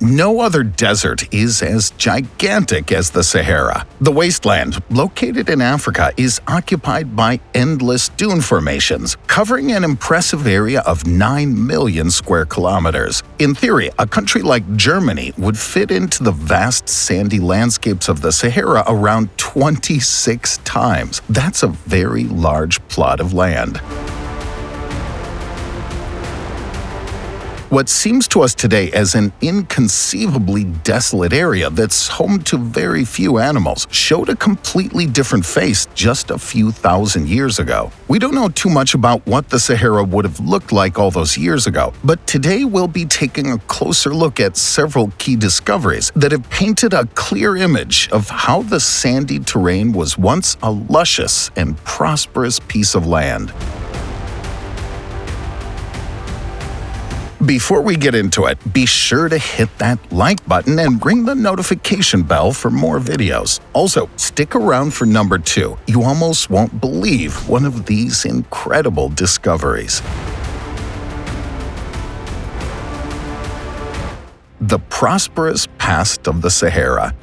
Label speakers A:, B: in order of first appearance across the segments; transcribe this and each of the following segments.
A: No other desert is as gigantic as the Sahara. The wasteland, located in Africa, is occupied by endless dune formations, covering an impressive area of 9 million square kilometers. In theory, a country like Germany would fit into the vast sandy landscapes of the Sahara around 26 times. That's a very large plot of land. What seems to us today as an inconceivably desolate area that's home to very few animals showed a completely different face just a few thousand years ago. We don't know too much about what the Sahara would have looked like all those years ago, but today we'll be taking a closer look at several key discoveries that have painted a clear image of how the sandy terrain was once a luscious and prosperous piece of land. Before we get into it, be sure to hit that like button and ring the notification bell for more videos. Also, stick around for number 2. You almost won't believe one of these incredible discoveries. The prosperous past of the Sahara.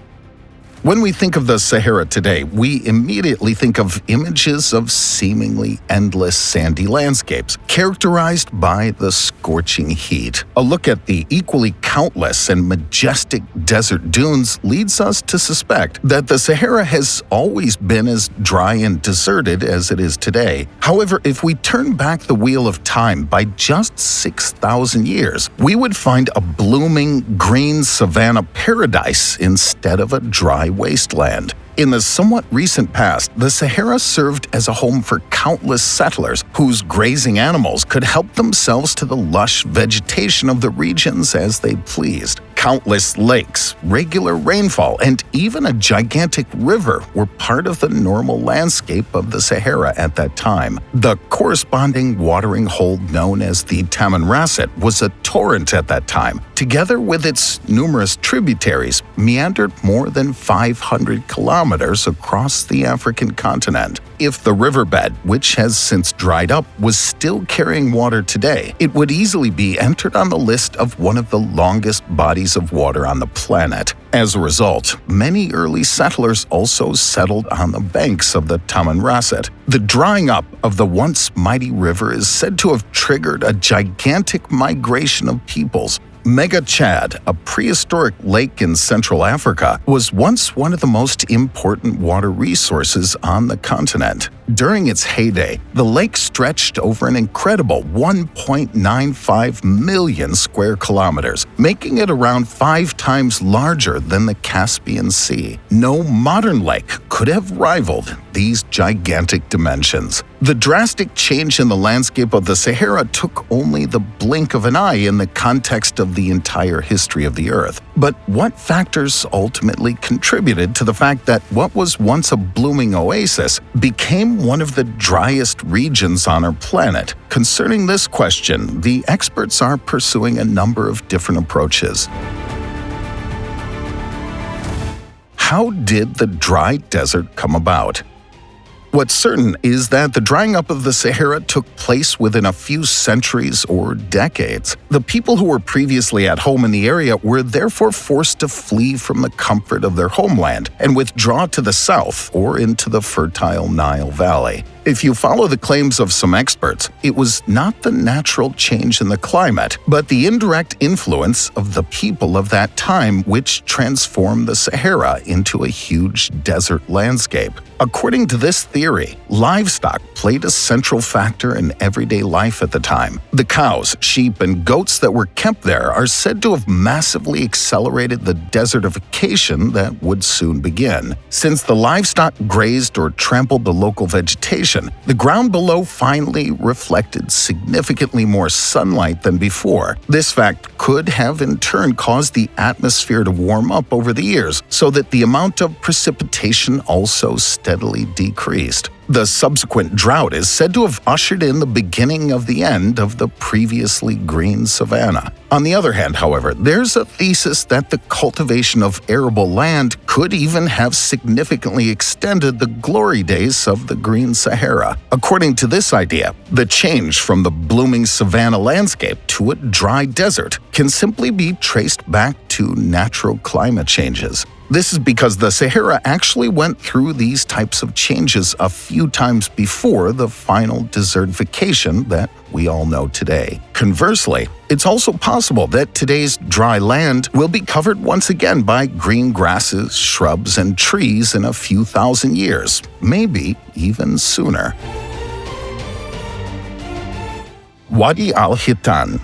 A: When we think of the Sahara today, we immediately think of images of seemingly endless sandy landscapes, characterized by the scorching heat. A look at the equally countless and majestic desert dunes leads us to suspect that the Sahara has always been as dry and deserted as it is today. However, if we turn back the wheel of time by just 6,000 years, we would find a blooming green savanna paradise instead of a dry wasteland. In the somewhat recent past, the Sahara served as a home for countless settlers whose grazing animals could help themselves to the lush vegetation of the regions as they pleased. Countless lakes, regular rainfall, and even a gigantic river were part of the normal landscape of the Sahara at that time. The corresponding watering hole known as the Tamanrasset was a torrent at that time. Together with its numerous tributaries, meandered more than 500 kilometers across the African continent. If the riverbed, which has since dried up, was still carrying water today, it would easily be entered on the list of one of the longest bodies of water on the planet. As a result, many early settlers also settled on the banks of the Tamanrasset. The drying up of the once mighty river is said to have triggered a gigantic migration of peoples. Mega Chad, a prehistoric lake in Central Africa, was once one of the most important water resources on the continent. During its heyday, the lake stretched over an incredible 1.95 million square kilometers, making it around 5 times larger than the Caspian Sea. No modern lake could have rivaled these gigantic dimensions. The drastic change in the landscape of the Sahara took only the blink of an eye in the context of the entire history of the Earth. But what factors ultimately contributed to the fact that what was once a blooming oasis became one of the driest regions on our planet? Concerning this question, the experts are pursuing a number of different approaches. How did the dry desert come about? What's certain is that the drying up of the Sahara took place within a few centuries or decades. The people who were previously at home in the area were therefore forced to flee from the comfort of their homeland and withdraw to the south or into the fertile Nile Valley. If you follow the claims of some experts, it was not the natural change in the climate, but the indirect influence of the people of that time which transformed the Sahara into a huge desert landscape. According to this theory, livestock played a central factor in everyday life at the time. The cows, sheep, and goats that were kept there are said to have massively accelerated the desertification that would soon begin. Since the livestock grazed or trampled the local vegetation, the ground below finally reflected significantly more sunlight than before. This fact could have in turn caused the atmosphere to warm up over the years, so that the amount of precipitation also steadily decreased. The subsequent drought is said to have ushered in the beginning of the end of the previously green savanna. On the other hand, however, there's a thesis that the cultivation of arable land could even have significantly extended the glory days of the green Sahara. According to this idea, the change from the blooming savanna landscape to a dry desert can simply be traced back to natural climate changes. This is because the Sahara actually went through these types of changes a few times before the final desertification that we all know today. Conversely, it's also possible that today's dry land will be covered once again by green grasses, shrubs, and trees in a few thousand years, maybe even sooner. Wadi al-HITAN.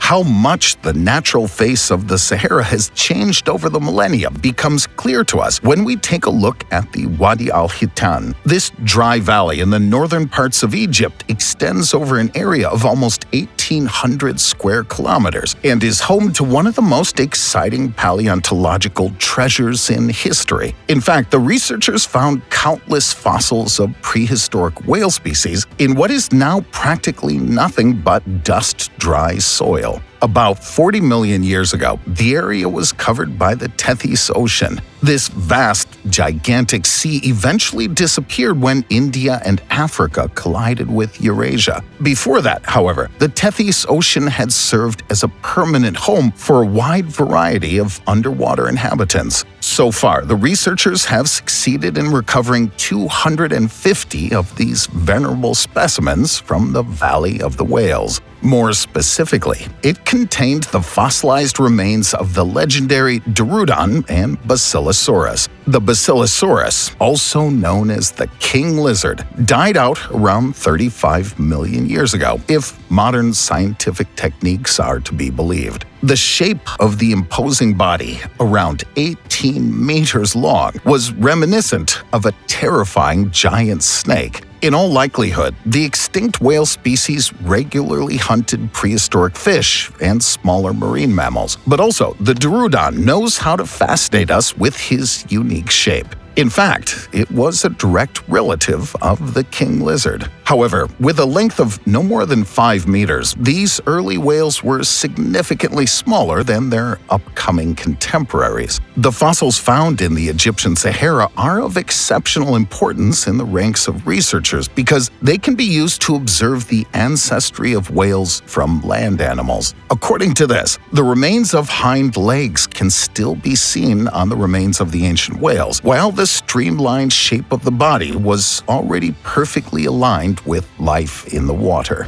A: How much the natural face of the Sahara has changed over the millennia becomes clear to us when we take a look at the Wadi al-HITAN. This dry valley in the northern parts of Egypt extends over an area of almost 1,800 square kilometers and is home to one of the most exciting paleontological treasures in history. In fact, the researchers found countless fossils of prehistoric whale species in what is now practically nothing but dust-dry soil. About 40 million years ago, the area was covered by the Tethys Ocean. This vast, gigantic sea eventually disappeared when India and Africa collided with Eurasia. Before that, however, the Tethys Ocean had served as a permanent home for a wide variety of underwater inhabitants. So far, the researchers have succeeded in recovering 250 of these venerable specimens from the Valley of the Whales. More specifically, it contained the fossilized remains of the legendary Dorudon and Basilosaurus. The Basilosaurus, also known as the king lizard, died out around 35 million years ago, if modern scientific techniques are to be believed. The shape of the imposing body, around 18 meters long, was reminiscent of a terrifying giant snake. In all likelihood, the extinct whale species regularly hunted prehistoric fish and smaller marine mammals, but also the Dorudon knows how to fascinate us with his unique shape. In fact, it was a direct relative of the king lizard. However, with a length of no more than 5 meters, these early whales were significantly smaller than their upcoming contemporaries. The fossils found in the Egyptian Sahara are of exceptional importance in the ranks of researchers because they can be used to observe the ancestry of whales from land animals. According to this, the remains of hind legs can still be seen on the remains of the ancient whales, while the streamlined shape of the body was already perfectly aligned with life in the water.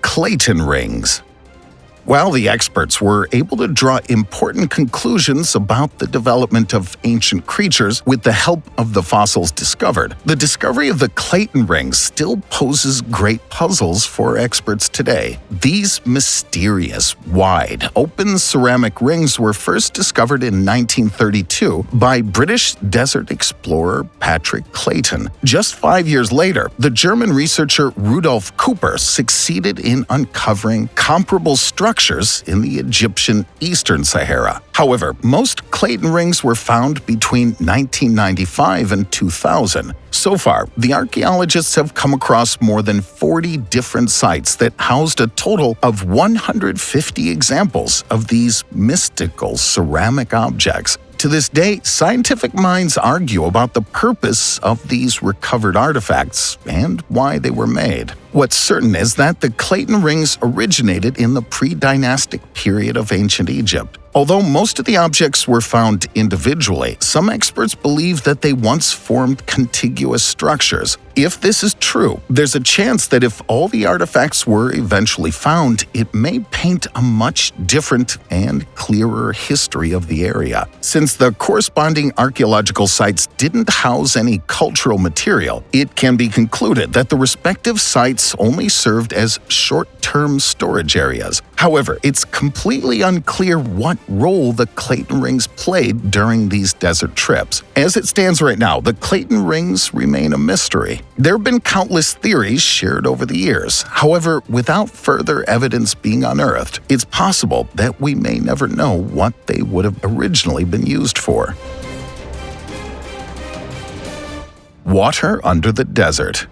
A: CLAYTON rings. While the experts were able to draw important conclusions about the development of ancient creatures with the help of the fossils discovered, the discovery of the CLAYTON rings still poses great puzzles for experts today. These mysterious, wide, open ceramic rings were first discovered in 1932 by British desert explorer Patrick Clayton. Just 5 years later, the German researcher Rudolf Cooper succeeded in uncovering comparable structures in the Egyptian Eastern Sahara. However, most CLAYTON rings were found between 1995 and 2000. So far, the archaeologists have come across more than 40 different sites that housed a total of 150 examples of these mystical ceramic objects. To this day, scientific minds argue about the purpose of these recovered artifacts and why they were made. What's certain is that the CLAYTON rings originated in the pre-dynastic period of ancient Egypt. Although most of the objects were found individually, some experts believe that they once formed contiguous structures. If this is true, there's a chance that if all the artifacts were eventually found, it may paint a much different and clearer history of the area. Since the corresponding archaeological sites didn't house any cultural material, it can be concluded that the respective sites only served as short-term storage areas. However, it's completely unclear what role the CLAYTON rings played during these desert trips. As it stands right now, the CLAYTON rings remain a mystery. There have been countless theories shared over the years. However, without further evidence being unearthed, it's possible that we may never know what they would have originally been used for. Water under the desert.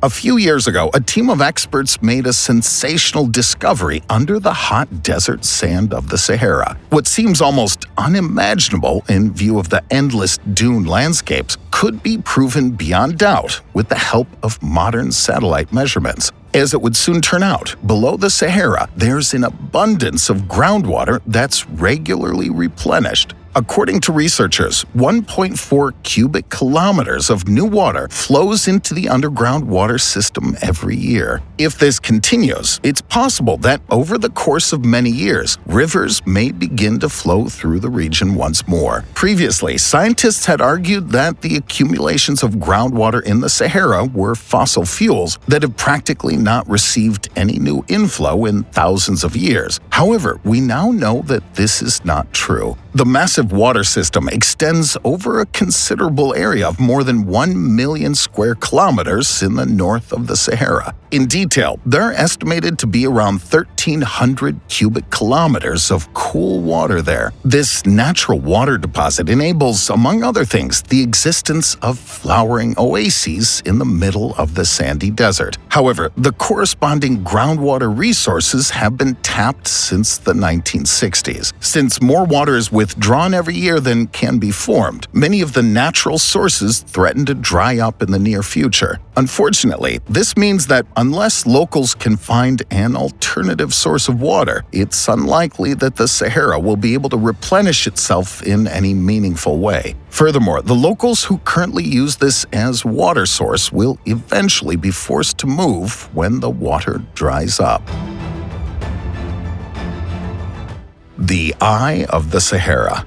A: A few years ago, a team of experts made a sensational discovery under the hot desert sand of the Sahara. What seems almost unimaginable in view of the endless dune landscapes could be proven beyond doubt with the help of modern satellite measurements. As it would soon turn out, below the Sahara, there's an abundance of groundwater that's regularly replenished. According to researchers, 1.4 cubic kilometers of new water flows into the underground water system every year. If this continues, it's possible that over the course of many years, rivers may begin to flow through the region once more. Previously, scientists had argued that the accumulations of groundwater in the Sahara were fossil fuels that have practically not received any new inflow in thousands of years. However, we now know that this is not true. The massive water system extends over a considerable area of more than 1 million square kilometers in the north of the Sahara. In detail, there are estimated to be around 1,300 cubic kilometers of cool water there. This natural water deposit enables, among other things, the existence of flowering oases in the middle of the sandy desert. However, the corresponding groundwater resources have been tapped since the 1960s. Since more water is withdrawn every year than can be formed, many of the natural sources threaten to dry up in the near future. Unfortunately, this means that unless locals can find an alternative source of water, it's unlikely that the Sahara will be able to replenish itself in any meaningful way. Furthermore, the locals who currently use this as water source will eventually be forced to move when the water dries up. The Eye of the Sahara.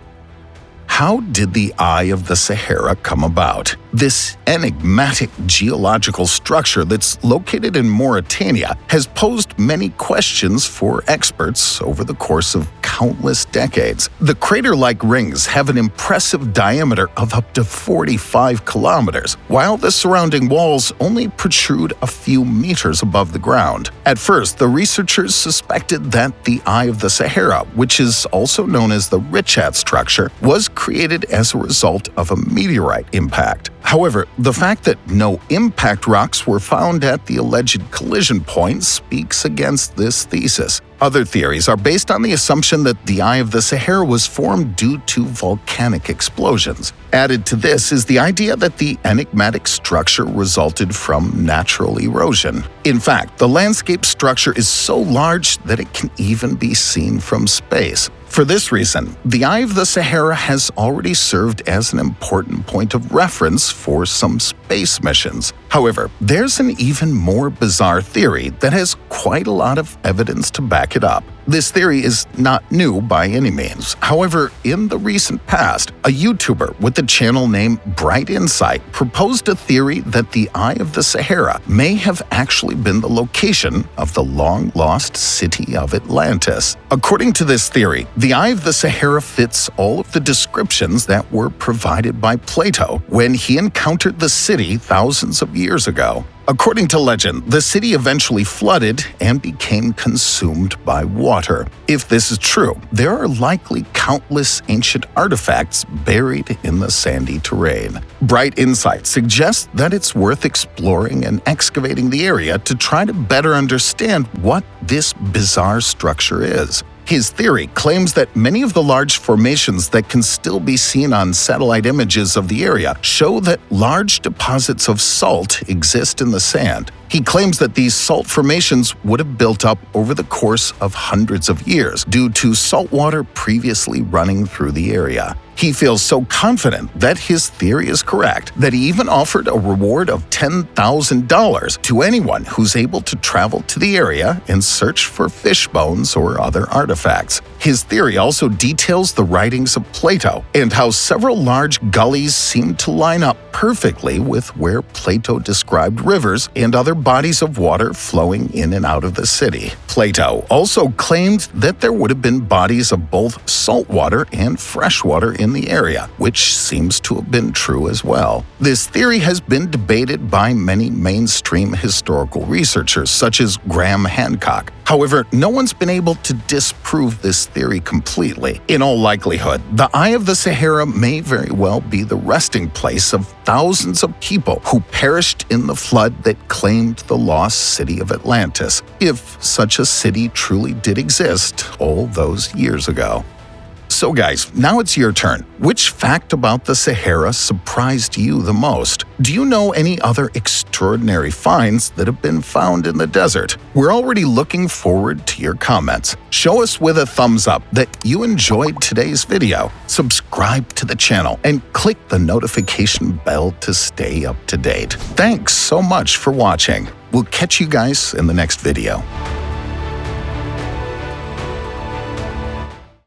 A: How did the Eye of the Sahara come about? This enigmatic geological structure that's located in Mauritania has posed many questions for experts over the course of countless decades. The crater-like rings have an impressive diameter of up to 45 kilometers, while the surrounding walls only protrude a few meters above the ground. At first, the researchers suspected that the Eye of the Sahara, which is also known as the Richat structure, was created as a result of a meteorite impact. However, the fact that no impact rocks were found at the alleged collision point speaks against this thesis. Other theories are based on the assumption that the Eye of the Sahara was formed due to volcanic explosions. Added to this is the idea that the enigmatic structure resulted from natural erosion. In fact, the landscape structure is so large that it can even be seen from space. For this reason, the Eye of the Sahara has already served as an important point of reference for some space missions. However, there's an even more bizarre theory that has quite a lot of evidence to back it up. This theory is not new by any means. However, in the recent past, a YouTuber with the channel name Bright Insight proposed a theory that the Eye of the Sahara may have actually been the location of the long-lost city of Atlantis. According to this theory, the Eye of the Sahara fits all of the descriptions that were provided by Plato when he encountered the city thousands of years ago. According to legend, the city eventually flooded and became consumed by water. If this is true, there are likely countless ancient artifacts buried in the sandy terrain. Bright Insight suggests that it's worth exploring and excavating the area to try to better understand what this bizarre structure is. His theory claims that many of the large formations that can still be seen on satellite images of the area show that large deposits of salt exist in the sand. He claims that these salt formations would have built up over the course of hundreds of years due to salt water previously running through the area. He feels so confident that his theory is correct that he even offered a reward of $10,000 to anyone who's able to travel to the area and search for fish bones or other artifacts. His theory also details the writings of Plato and how several large gullies seem to line up perfectly with where Plato described rivers and other bodies of water flowing in and out of the city. Plato also claimed that there would have been bodies of both saltwater and freshwater in the area, which seems to have been true as well. This theory has been debated by many mainstream historical researchers, such as Graham Hancock. However, no one's been able to disprove this theory completely. In all likelihood, the Eye of the Sahara may very well be the resting place of thousands of people who perished in the flood that claimed named the lost city of Atlantis, if such a city truly did exist all those years ago. So guys, now it's your turn. Which fact about the Sahara surprised you the most? Do you know any other extraordinary finds that have been found in the desert? We're already looking forward to your comments. Show us with a thumbs up that you enjoyed today's video. Subscribe to the channel and click the notification bell to stay up to date. Thanks so much for watching. We'll catch you guys in the next video.